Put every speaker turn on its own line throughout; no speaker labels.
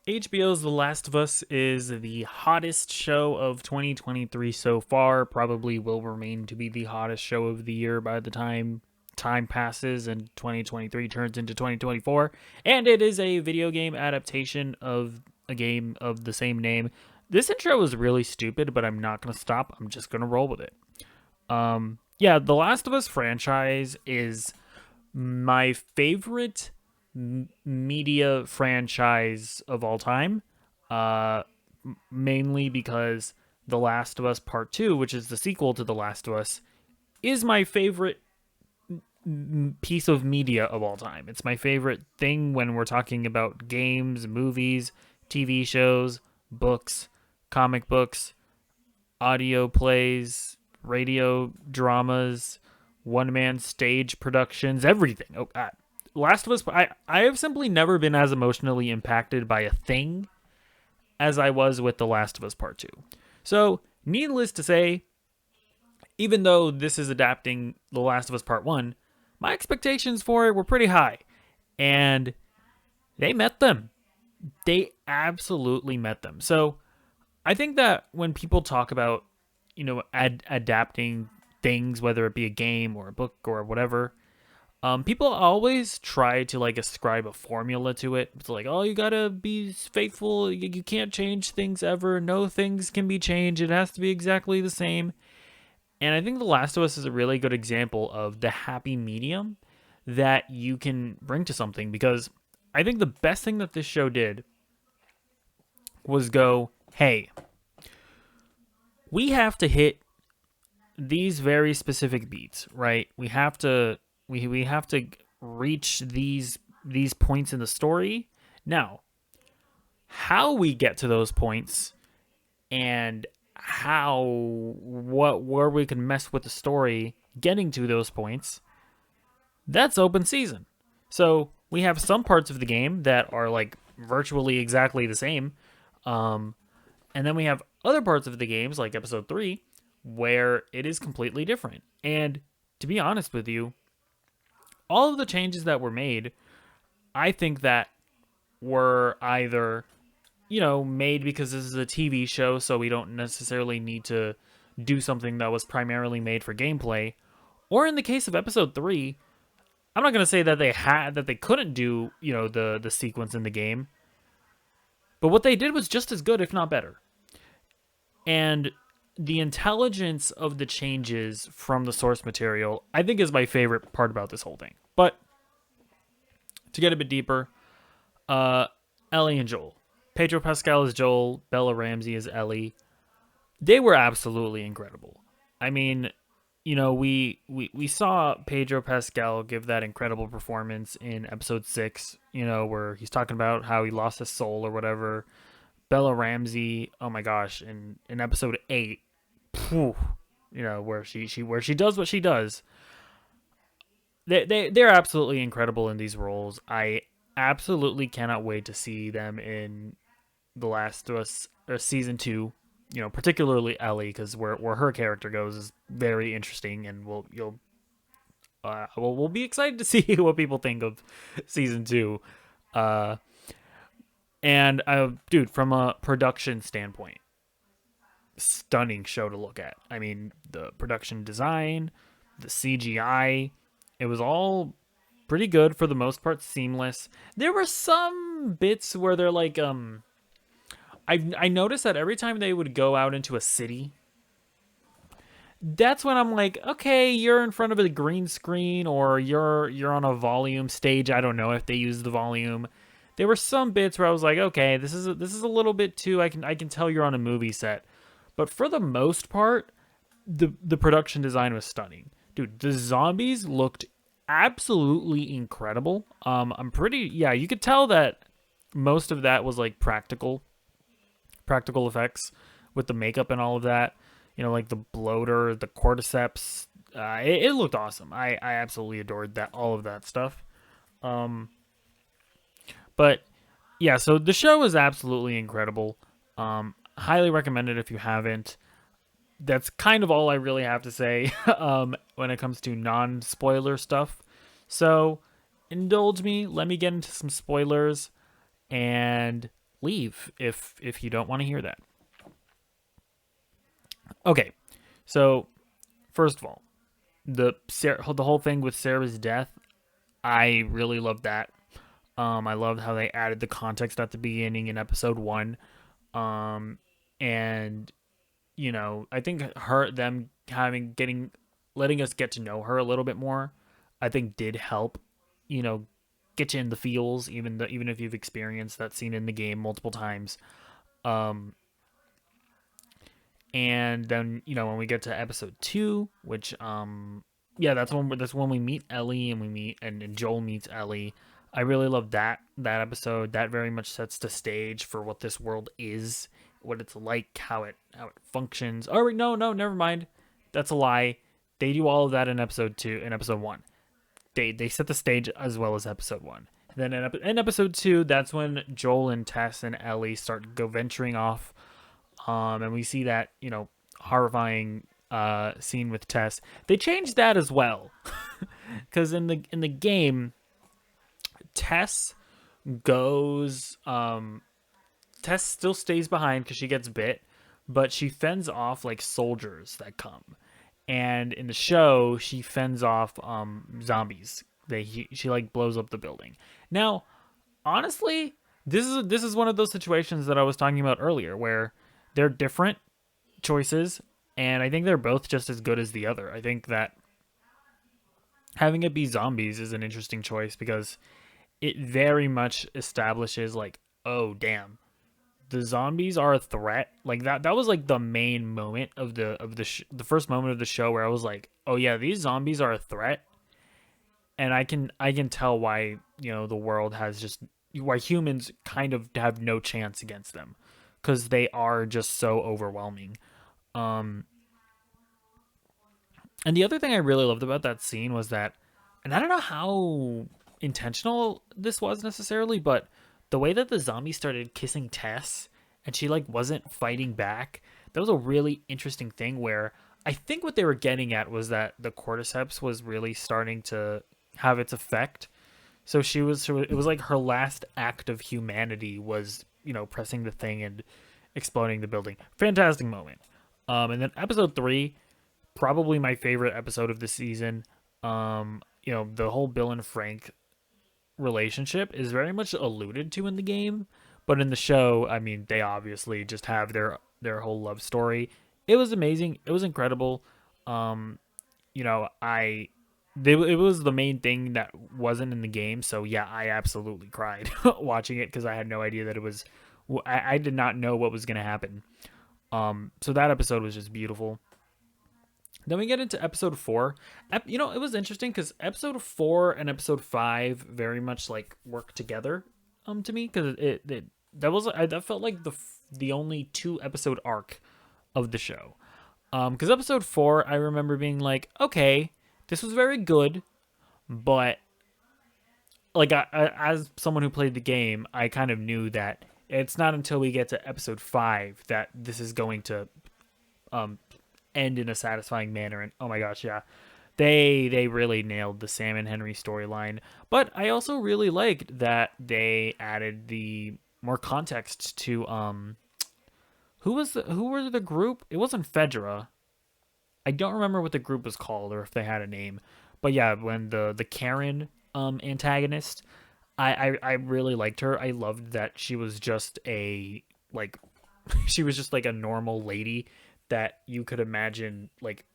HBO's The Last of Us is the hottest show of 2023 so far. Probably will remain to be the hottest show of the year by the time passes and 2023 turns into 2024. And it is a video game adaptation of a game of the same name. This intro is really stupid, but I'm not going to stop. I'm just going to roll with it. Yeah, The Last of Us franchise is my favorite media franchise of all time. Uh, Mainly because The Last of Us Part 2, which is the sequel to The Last of Us, is my favorite piece of media of all time. It's my favorite thing when we're talking about games, movies, TV shows, books, comic books, audio plays, radio dramas, one man stage productions, everything. Last of Us, I have simply never been as emotionally impacted by a thing as I was with The Last of Us Part 2. So, needless to say, even though this is adapting The Last of Us Part 1, my expectations for it were pretty high. And they met them. They absolutely met them. So, I think that when people talk about, adapting things, whether it be a game or a book or whatever, people always try to ascribe a formula to it. It's like, oh, you gotta be faithful. You can't change things ever. No things can be changed. It has to be exactly the same. And I think The Last of Us is a really good example of the happy medium that you can bring to something, because I think the best thing that this show did was go, hey, we have to hit these very specific beats, right? We have to reach these points in the story. Now, how we get to those points and where we can mess with the story getting to those points, that's open season. So we have some parts of the game that are virtually exactly the same, and then we have other parts of the games like episode 3 where it is completely different. And to be honest with you, all of the changes that were made, I think that were either, made because this is a TV show, so we don't necessarily need to do something that was primarily made for gameplay. Or in the case of episode 3, I'm not going to say that they couldn't do, the sequence in the game, but what they did was just as good, if not better. And the intelligence of the changes from the source material, I think, is my favorite part about this whole thing. But to get a bit deeper, Ellie and Joel. Pedro Pascal is Joel, Bella Ramsey is Ellie. They were absolutely incredible. I mean, we saw Pedro Pascal give that incredible performance in episode 6, where he's talking about how he lost his soul or whatever. Bella Ramsey, oh my gosh, in episode 8, where she does what she does. They're absolutely incredible in these roles. I absolutely cannot wait to see them in The Last of Us season 2. Particularly Ellie, because where her character goes is very interesting, and we'll be excited to see what people think of season 2. And dude, from a production standpoint, stunning show to look at. I mean, the production design, the CGI, it was all pretty good for the most part, seamless. There were some bits where they're I noticed that every time they would go out into a city, that's when I'm like, okay, you're in front of a green screen or you're on a volume stage. I don't know if they use the volume. There were some bits where I was like, okay, this is a little bit too. I can tell you're on a movie set, but for the most part, the production design was stunning, dude. The zombies looked absolutely incredible. You could tell that most of that was practical effects with the makeup and all of that. The bloater, the cordyceps. It looked awesome. I absolutely adored all of that stuff. But yeah, so the show is absolutely incredible. Highly recommend it if you haven't. That's kind of all I really have to say when it comes to non-spoiler stuff. So indulge me. Let me get into some spoilers. And leave if you don't want to hear that. Okay, so first of all, the whole thing with Sarah's death, I really loved that. I loved how they added the context at the beginning in episode one. And I think them letting us get to know her a little bit more, I think did help, you know, get you in the feels, even if you've experienced that scene in the game multiple times. Um, and then when we get to episode two, which yeah, that's when we meet Ellie and and Joel meets Ellie. I really love that episode. That very much sets the stage for what this world is, what it's like, how it functions. Oh wait, no, never mind. That's a lie. They do all of that in episode two, in episode one. They set the stage as well as episode one. Then in episode two, that's when Joel and Tess and Ellie start go venturing off, and we see that horrifying scene with Tess. They changed that as well, because in the game, Tess goes. Tess still stays behind because she gets bit, but she fends off like soldiers that come. And in the show, she fends off zombies. She like blows up the building. Now, honestly, this is one of those situations that I was talking about earlier, where they're different choices, and I think they're both just as good as the other. I think that having it be zombies is an interesting choice because it very much establishes like, oh damn, the zombies are a threat. Like that was like the main moment of the first moment of the show where I was like, oh yeah, these zombies are a threat, and I can tell why the world has just why humans kind of have no chance against them, because they are just so overwhelming. Um, and the other thing I really loved about that scene was that, and I don't know how intentional this was necessarily, but the way that the zombie started kissing Tess and she like wasn't fighting back, that was a really interesting thing where I think what they were getting at was that the cordyceps was really starting to have its effect. So it was like her last act of humanity was, pressing the thing and exploding the building. Fantastic moment. And then episode 3, probably my favorite episode of the season. The whole Bill and Frank relationship is very much alluded to in the game, but in the show, I mean, they obviously just have their whole love story. It was amazing. It was incredible. It was the main thing that wasn't in the game, so yeah, I absolutely cried watching it because I had no idea that it was. I did not know what was gonna happen. So that episode was just beautiful. Then we get into episode 4. It was interesting because episode 4 and episode 5 very much like work together. To me, because that felt like the only 2 episode arc of the show. Because episode 4, I remember being like, okay, this was very good, but like as someone who played the game, I kind of knew that it's not until we get to episode 5 that this is going to um end in a satisfying manner. And oh my gosh, yeah, they really nailed the Sam and Henry storyline. But I also really liked that they added the more context to who were the group? It wasn't Fedra. I don't remember what the group was called or if they had a name. But yeah, when the Karen antagonist, I really liked her. I loved that she was just a like she was just like a normal lady that you could imagine, like,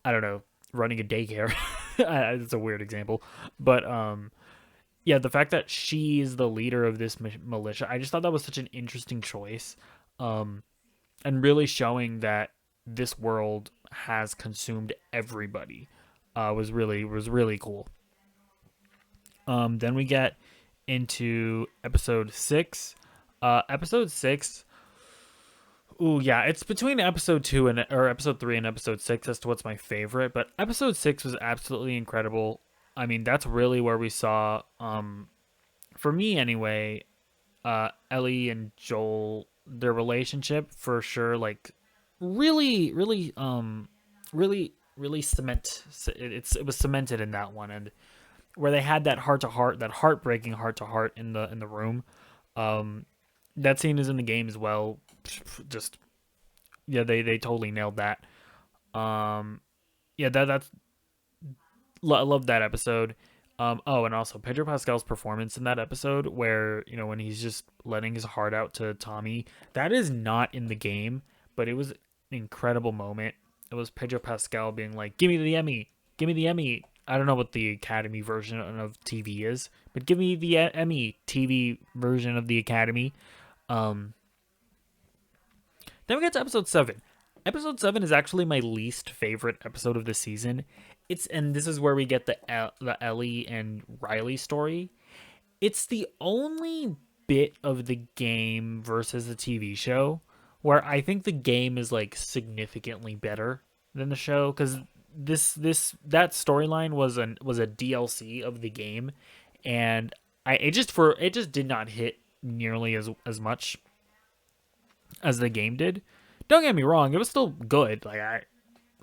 I don't know, running a daycare. It's a weird example, but yeah, the fact that she's the leader of this militia, I just thought that was such an interesting choice, um, and really showing that this world has consumed everybody. Was really cool. Then we get into episode 6. Episode 6. Ooh, yeah, it's between episode 2 or episode 3 and episode 6 as to what's my favorite, but episode 6 was absolutely incredible. I mean, that's really where we saw for me anyway, Ellie and Joel, their relationship for sure, like really it was cemented in that one, and where they had that heart to heart, that heartbreaking heart to heart in the room. that scene is in the game as well. Just yeah, they totally nailed that. Um, yeah, that's I love that episode. Oh, and also Pedro Pascal's performance in that episode, where when he's just letting his heart out to Tommy, that is not in the game, but it was an incredible moment. It was Pedro Pascal being like, "Give me the Emmy, give me the Emmy." I don't know what the Academy version of TV is, but give me the Emmy TV version of the Academy. Um, then we get to episode 7. Episode 7 is actually my least favorite episode of the season. And this is where we get the Ellie and Riley story. It's the only bit of the game versus the TV show where I think the game is like significantly better than the show, cuz that storyline was a DLC of the game, and it just did not hit nearly as much as the game did. Don't get me wrong, it was still good.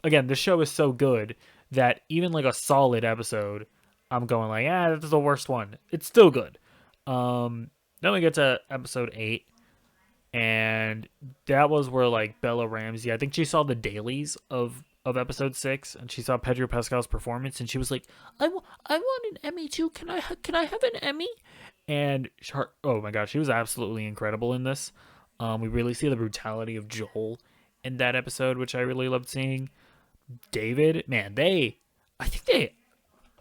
Again, the show is so good that even like a solid episode, I'm going like, that's the worst one. It's still good. Then we get to episode 8, and that was where like Bella Ramsey, I think she saw the dailies of episode 6, and she saw Pedro Pascal's performance, and she was like, I want an Emmy too. Can I have an Emmy? And oh my gosh, she was absolutely incredible in this. We really see the brutality of Joel in that episode, which I really loved seeing. David, man, this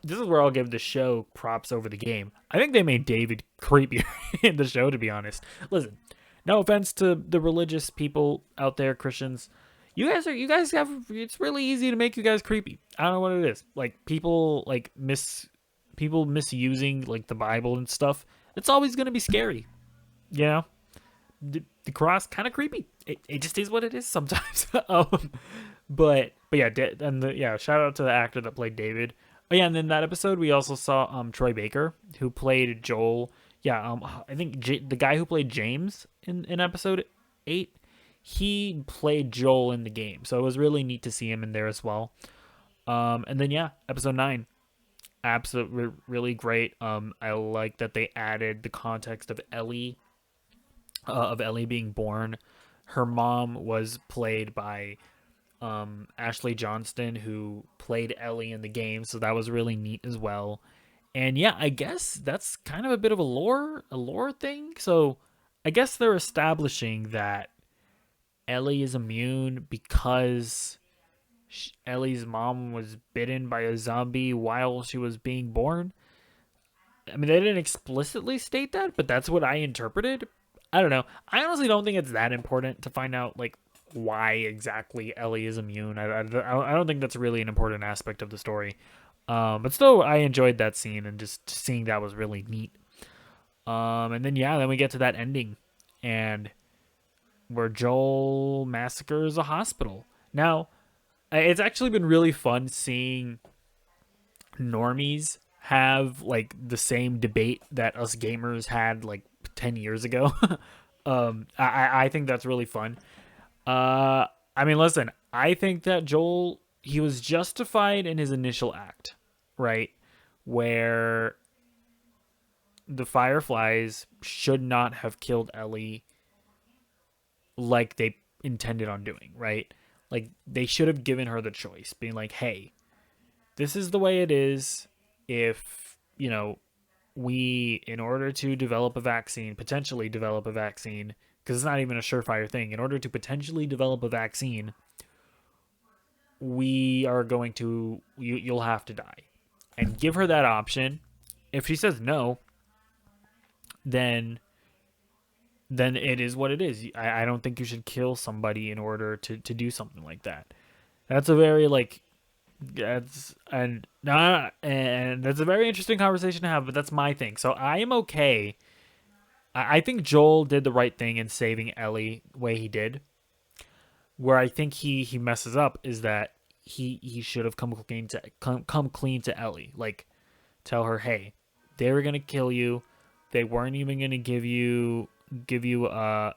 is where I'll give the show props over the game. I think they made David creepier in the show, to be honest. Listen, no offense to the religious people out there, Christians. You guys have, it's really easy to make you guys creepy. I don't know what it is. Like, people misusing like the Bible and stuff. It's always going to be scary. You know? The cross, kind of creepy. It just is what it is sometimes. But yeah, shout out to the actor that played David. Oh yeah, and then that episode we also saw Troy Baker, who played Joel. Yeah, I think the guy who played James in episode 8, he played Joel in the game, so it was really neat to see him in there as well. And then yeah, episode 9, absolutely really great. I like that they added the context of Ellie being born. Her mom was played by Ashley Johnston, who played Ellie in the game, so that was really neat as well. And yeah, I guess that's kind of a bit of a lore thing. So I guess they're establishing that Ellie is immune because Ellie's mom was bitten by a zombie while she was being born. I mean, they didn't explicitly state that, but that's what I interpreted. I don't know. I honestly don't think it's that important to find out like why exactly Ellie is immune. I don't think that's really an important aspect of the story. But still, I enjoyed that scene, and just seeing that was really neat. And then we get to that ending, and where Joel massacres a hospital. Now, it's actually been really fun seeing normies have like the same debate that us gamers had like 10 years ago. I think that's really fun. I mean, listen, I think that Joel, he was justified in his initial act, right? Where the Fireflies should not have killed Ellie like they intended on doing, right? Like, they should have given her the choice, being like, hey, this is the way it is. If, we, in order to develop a vaccine, potentially develop a vaccine, because it's not even a surefire thing, in order to potentially develop a vaccine, we are going to, you'll have to die. And give her that option. If she says no, then it is what it is. I don't think you should kill somebody in order to do something like that. That's a very like that's and that's a very interesting conversation to have, but that's my thing. So I am okay. I think Joel did the right thing in saving Ellie the way he did. Where I think he messes up is that he should have come clean to Ellie. Like, tell her, hey, they were gonna kill you. They weren't even gonna give you a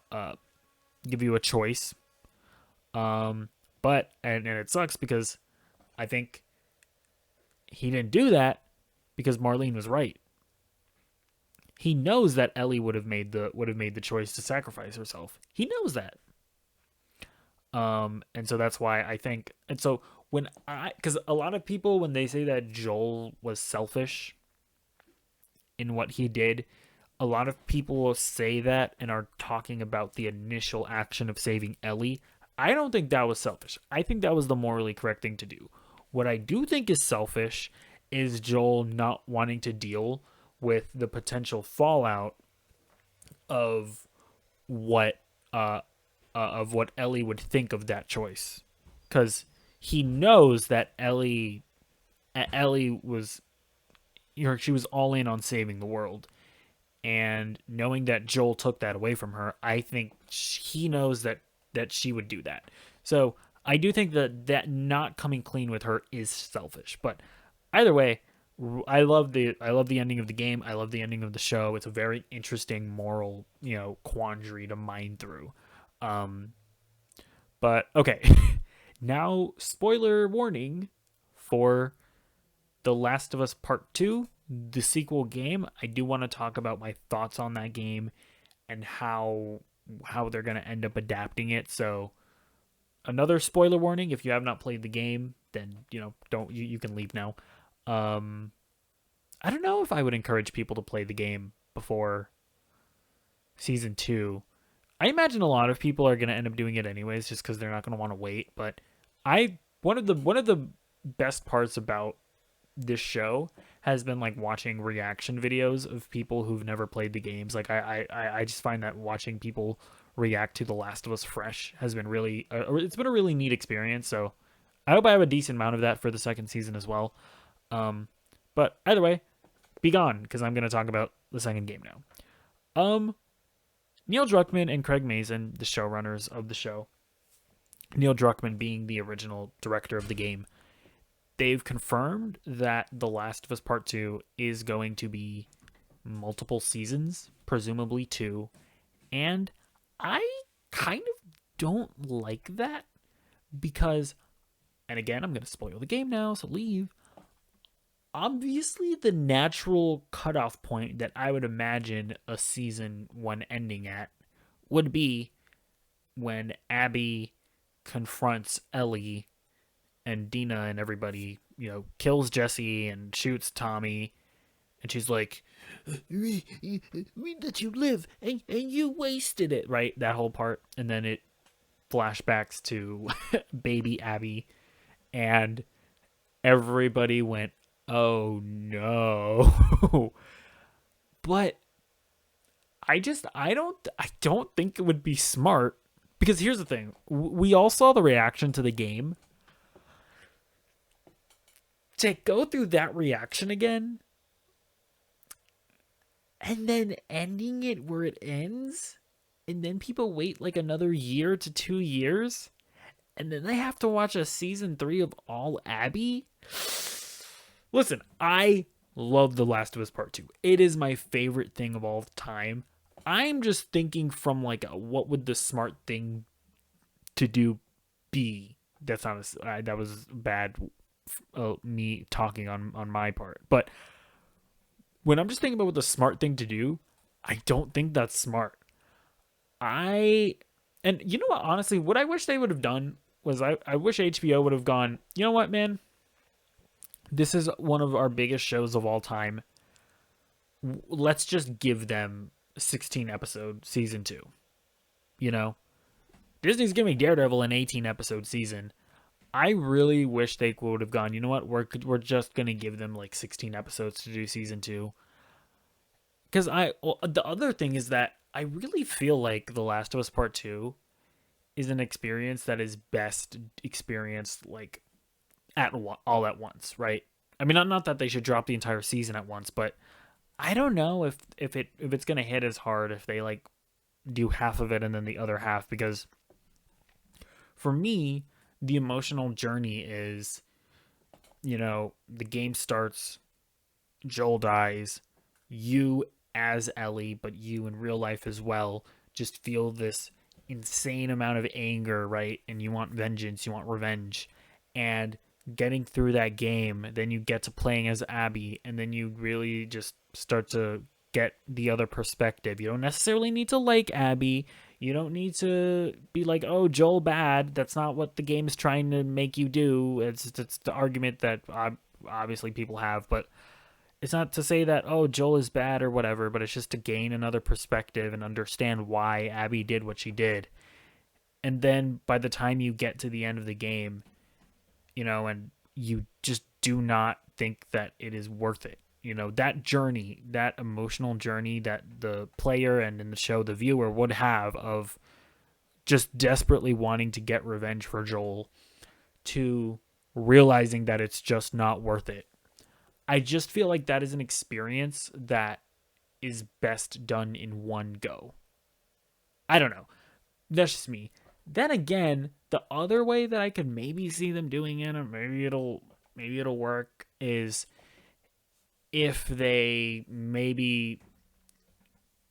choice. But and it sucks because I think he didn't do that because Marlene was right. He knows that Ellie would have made the choice to sacrifice herself. He knows that. And so that's why I think, and so because a lot of people, when they say that Joel was selfish in what he did, a lot of people will say that and are talking about the initial action of saving Ellie. I don't think that was selfish. I think that was the morally correct thing to do. What I do think is selfish is Joel not wanting to deal with the potential fallout of what what Ellie would think of that choice, because he knows that Ellie was, she was all in on saving the world, and knowing that Joel took that away from her, I think he knows that she would do that. So I do think that not coming clean with her is selfish. But either way, I love the ending of the game. I love the ending of the show. It's a very interesting moral, quandary to mine through. Um, but okay, now spoiler warning for The Last of Us Part 2, the sequel game. I do want to talk about my thoughts on that game and how they're going to end up adapting it. So, another spoiler warning, if you have not played the game, then, don't you can leave now. Um I don't know if I would encourage people to play the game before season 2. I imagine a lot of people are going to end up doing it anyways just cuz they're not going to want to wait, but I one of the best parts about this show has been like watching reaction videos of people who've never played the games. Like I just find that watching people react to The Last of Us fresh has been really it's been a really neat experience. So I hope I have a decent amount of that for the second season as well. But either way, be gone because I'm going to talk about the second game now. Neil Druckmann and Craig Mazin, the showrunners of the show, Neil Druckmann being the original director of the game, they've confirmed that The Last of Us Part 2 is going to be multiple seasons, presumably 2. And I kind of don't like that because, and again, I'm going to spoil the game now, so leave. Obviously, the natural cutoff point that I would imagine a season 1 ending at would be when Abby confronts Ellie and Dina and everybody, kills Jesse and shoots Tommy, and she's like, "We let you live, and you wasted it," right? That whole part, and then it flashbacks to baby Abby, and everybody went, "Oh no!" But I don't think it would be smart, because here's the thing: we all saw the reaction to the game. To go through that reaction again and then ending it where it ends, and then people wait like another year to 2 years, and then they have to watch a season 3 of all Abby. Listen, I love The Last of Us Part 2. It is my favorite thing of all time. I'm just thinking from like what would the smart thing to do be? That's not that was bad, me talking on my part. But when I'm just thinking about what the smart thing to do, I don't think that's smart. And you know what, honestly, what I wish they would have done was I wish HBO would have gone, "You know what, man? This is one of our biggest shows of all time. Let's just give them 16 episode season 2." Disney's giving Daredevil an 18 episode season. I really wish they would have gone, "You know what? We're just going to give them like 16 episodes to do season 2." Because the other thing is that I really feel like The Last of Us Part 2 is an experience that is best experienced like all at once, right? I mean, not that they should drop the entire season at once, but I don't know if it's gonna hit as hard if they like do half of it and then the other half, because for me, the emotional journey is, the game starts, Joel dies, you as Ellie, but you in real life as well, just feel this insane amount of anger, right? And you want vengeance, you want revenge. And getting through that game, then you get to playing as Abby, and then you really just start to get the other perspective. You don't necessarily need to like Abby. You don't need to be like, oh, Joel bad. That's not what the game is trying to make you do. It's the argument that obviously people have, but it's not to say that, oh, Joel is bad or whatever, but it's just to gain another perspective and understand why Abby did what she did. And then by the time you get to the end of the game, and you just do not think that it is worth it. That journey, that emotional journey that the player and in the show the viewer would have of just desperately wanting to get revenge for Joel to realizing that it's just not worth it. I just feel like that is an experience that is best done in one go. I don't know. That's just me. Then again, the other way that I could maybe see them doing it, or maybe it'll work, is if they maybe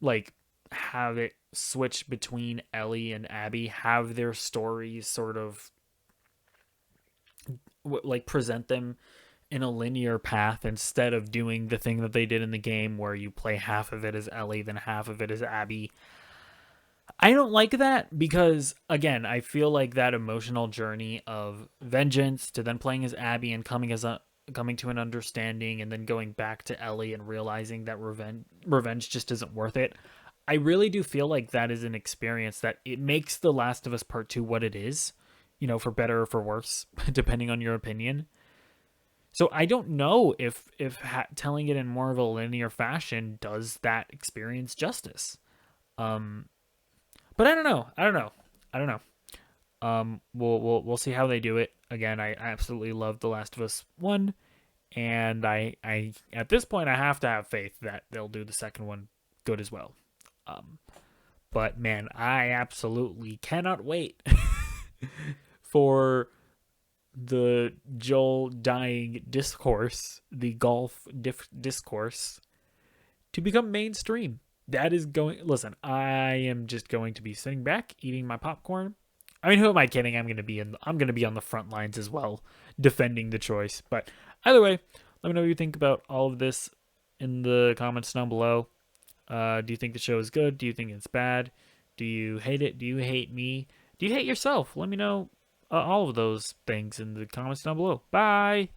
like have it switch between Ellie and Abby, have their stories sort of like present them in a linear path instead of doing the thing that they did in the game where you play half of it as Ellie, then half of it as Abby. I don't like that because, again, I feel like that emotional journey of vengeance to then playing as Abby and coming to an understanding and then going back to Ellie and realizing that revenge just isn't worth it. I really do feel like that is an experience that it makes The Last of Us Part 2 what it is, for better or for worse, depending on your opinion. So I don't know if telling it in more of a linear fashion does that experience justice. But I don't know. We'll see how they do it. Again, I absolutely love The Last of Us 1, and I at this point I have to have faith that they'll do the second one good as well. But man, I absolutely cannot wait for the Joel dying discourse, the golf discourse, to become mainstream. That is going. Listen, I am just going to be sitting back, eating my popcorn. I mean, who am I kidding? I'm going to be on the front lines as well, defending the choice. But either way, let me know what you think about all of this in the comments down below. Do you think the show is good? Do you think it's bad? Do you hate it? Do you hate me? Do you hate yourself? Let me know all of those things in the comments down below. Bye.